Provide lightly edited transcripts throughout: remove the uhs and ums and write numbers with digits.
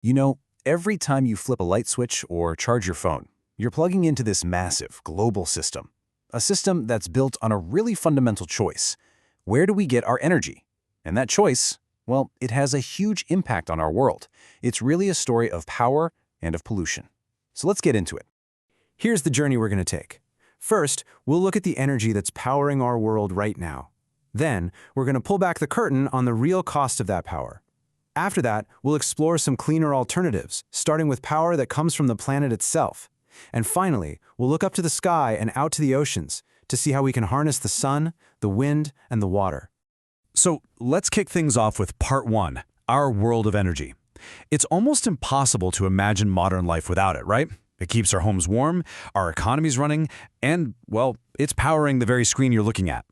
You know, every time you flip a light switch or charge your phone, you're plugging into this massive global system. A system that's built on a really fundamental choice. Where do we get our energy? And that choice, well, it has a huge impact on our world. It's really a story of power and of pollution. So let's get into it. Here's the journey we're going to take. First, we'll look at the energy that's powering our world right now. Then, we're going to pull back the curtain on the real cost of that power. After that, we'll explore some cleaner alternatives, starting with power that comes from the planet itself. And finally, we'll look up to the sky and out to the oceans to see how we can harness the sun, the wind, and the water. So let's kick things off with part one, our world of energy. It's almost impossible to imagine modern life without it, right? It keeps our homes warm, our economy's running, and, well, it's powering the very screen you're looking at.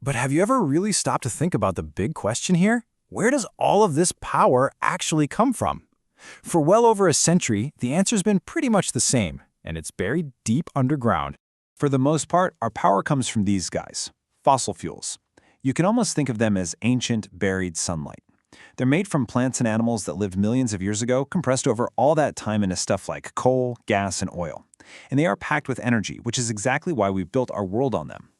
But have you ever really stopped to think about the big question here? Where does all of this power actually come from? For well over a century, the answer's been pretty much the same, and it's buried deep underground. For the most part, our power comes from these guys, fossil fuels. You can almost think of them as ancient, buried sunlight. They're made from plants and animals that lived millions of years ago, compressed over all that time into stuff like coal, gas, and oil. And they are packed with energy, which is exactly why we've built our world on them.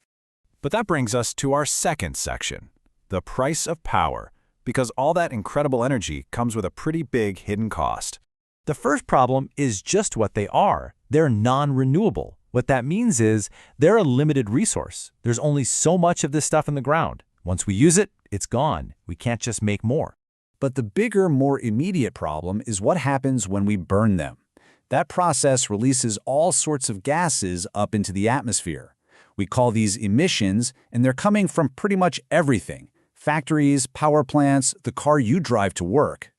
But that brings us to our second section, the price of power, because all that incredible energy comes with a pretty big hidden cost. The first problem is just what they are. They're non-renewable. What that means is they're a limited resource. There's only so much of this stuff in the ground. Once we use it, it's gone. We can't just make more. But the bigger, more immediate problem is what happens when we burn them. That process releases all sorts of gases up into the atmosphere. We call these emissions, and they're coming from pretty much everything. Factories, power plants, the car you drive to work.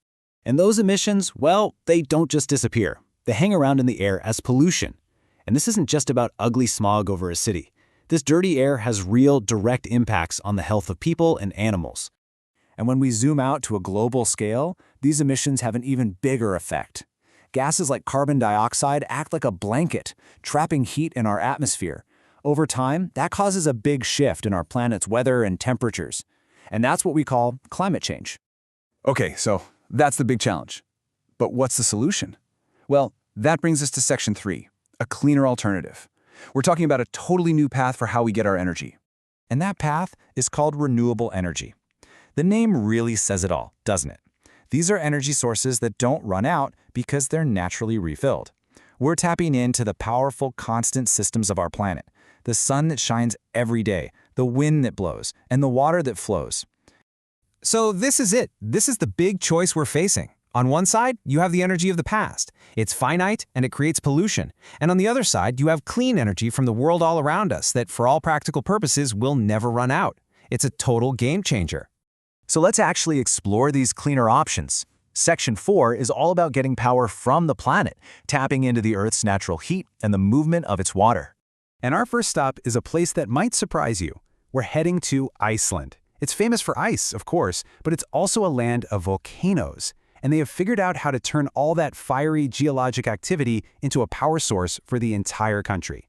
And those emissions, well, they don't just disappear. They hang around in the air as pollution. And this isn't just about ugly smog over a city. This dirty air has real, direct impacts on the health of people and animals. And when we zoom out to a global scale, these emissions have an even bigger effect. Gases like carbon dioxide act like a blanket, trapping heat in our atmosphere. Over time, that causes a big shift in our planet's weather and temperatures. And that's what we call climate change. Okay, so that's the big challenge. But what's the solution? Well, that brings us to section 3, a cleaner alternative. We're talking about a totally new path for how we get our energy. And that path is called renewable energy. The name really says it all, doesn't it? These are energy sources that don't run out because they're naturally refilled. We're tapping into the powerful, constant systems of our planet. The sun that shines every day, the wind that blows, and the water that flows. So this is it. This is the big choice we're facing. On one side, you have the energy of the past. It's finite and it creates pollution. And on the other side, you have clean energy from the world all around us that, for all practical purposes, will never run out. It's a total game changer. So let's actually explore these cleaner options. Section 4 is all about getting power from the planet, tapping into the Earth's natural heat and the movement of its water. And our first stop is a place that might surprise you. We're heading to Iceland. It's famous for ice, of course, but it's also a land of volcanoes. And they have figured out how to turn all that fiery geologic activity into a power source for the entire country.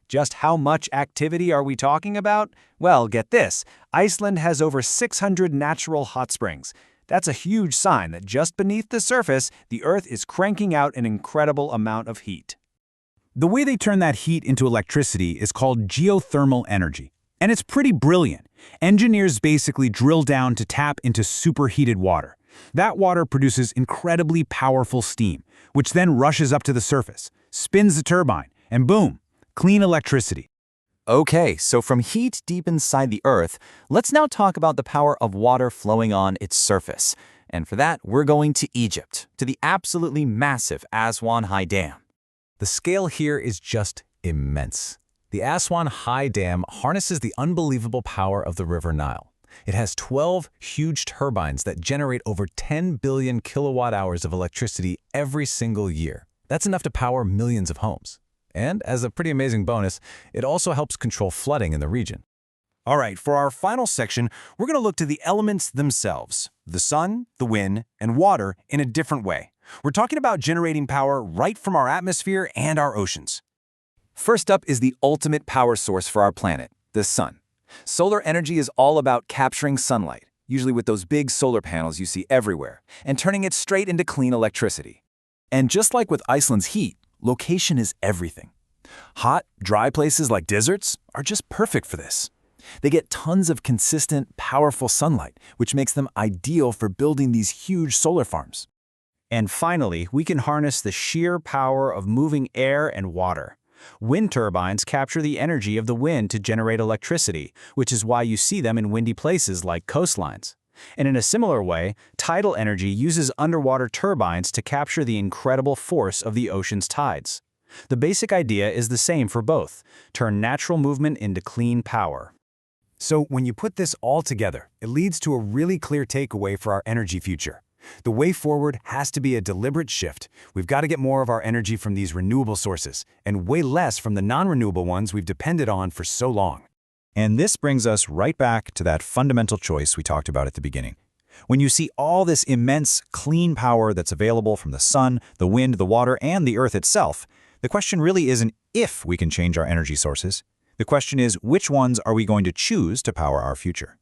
Just how much activity are we talking about? Well, get this. Iceland has over 600 natural hot springs. That's a huge sign that just beneath the surface, the Earth is cranking out an incredible amount of heat. The way they turn that heat into electricity is called geothermal energy. And it's pretty brilliant. Engineers basically drill down to tap into superheated water. That water produces incredibly powerful steam, which then rushes up to the surface, spins the turbine, and boom, clean electricity. Okay, so from heat deep inside the Earth, let's now talk about the power of water flowing on its surface. And for that, we're going to Egypt, to the absolutely massive Aswan High Dam. The scale here is just immense. The Aswan High Dam harnesses the unbelievable power of the River Nile. It has 12 huge turbines that generate over 10 billion kilowatt-hours of electricity every single year. That's enough to power millions of homes. And as a pretty amazing bonus, it also helps control flooding in the region. All right, for our final section, we're going to look to the elements themselves, the sun, the wind, and water in a different way. We're talking about generating power right from our atmosphere and our oceans. First up is the ultimate power source for our planet, the sun. Solar energy is all about capturing sunlight. usually with those big solar panels you see everywhere, and turning it straight into clean electricity. And just like with Iceland's heat, location is everything. Hot, dry places like deserts are just perfect for this. They get tons of consistent, powerful sunlight, which makes them ideal for building these huge solar farms. And finally, we can harness the sheer power of moving air and water. Wind turbines capture the energy of the wind to generate electricity, which is why you see them in windy places like coastlines. And in a similar way, tidal energy uses underwater turbines to capture the incredible force of the ocean's tides. The basic idea is the same for both: turn natural movement into clean power. So when you put this all together, it leads to a really clear takeaway for our energy future. The way forward has to be a deliberate shift. We've got to get more of our energy from these renewable sources, and way less from the non-renewable ones we've depended on for so long. And this brings us right back to that fundamental choice we talked about at the beginning. When you see all this immense, clean power that's available from the sun, the wind, the water, and the earth itself, the question really isn't if we can change our energy sources. The question is, which ones are we going to choose to power our future?